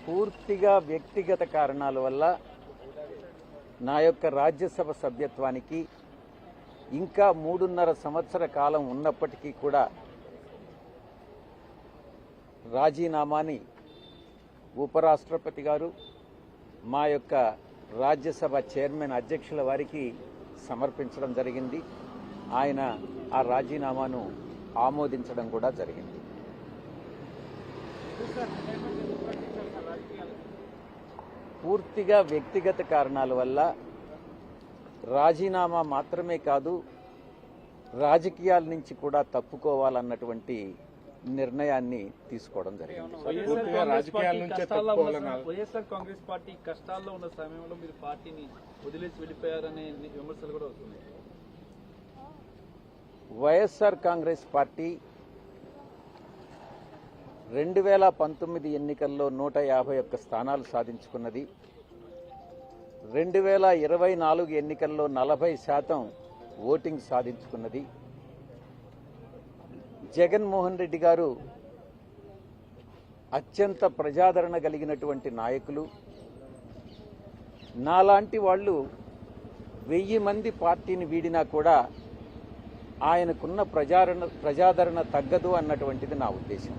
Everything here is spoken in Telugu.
పూర్తిగా వ్యక్తిగత కారణాల వల్ల నా యొక్క రాజ్యసభ సభ్యత్వానికి ఇంకా 3.5 సంవత్సర కాలం ఉన్నప్పటికీ కూడా రాజీనామాని ఉపరాష్ట్రపతి గారు మా యొక్క రాజ్యసభ చైర్మన్ అధ్యక్షుల వారికి సమర్పించడం జరిగింది. ఆయన ఆ రాజీనామాను ఆమోదించడం కూడా జరిగింది. పూర్తిగా వ్యక్తిగత కారణాల వల్ల రాజీనామా మాత్రమే కాదు, రాజకీయాల నుంచి కూడా తప్పుకోవాలన్నటువంటి నిర్ణయాన్ని తీసుకోవడం జరిగింది. వైఎస్ఆర్ కాంగ్రెస్ పార్టీ కష్టాల్లో ఉన్న సమయంలో మీరు పార్టీని వదిలేసి వెళ్ళిపోయారనే విమర్శలు కూడా వస్తున్నాయి. వైఎస్ఆర్ కాంగ్రెస్ పార్టీ 2019 ఎన్నికల్లో 151 స్థానాలు సాధించుకున్నది. 2024 ఎన్నికల్లో 40% ఓటింగ్ సాధించుకున్నది. జగన్మోహన్ రెడ్డి గారు అత్యంత ప్రజాదరణ కలిగినటువంటి నాయకులు. నాలాంటి వాళ్ళు 1000 మంది పార్టీని వీడినా కూడా ఆయనకున్న ప్రజాదరణ తగ్గదు అన్నటువంటిది నా ఉద్దేశం.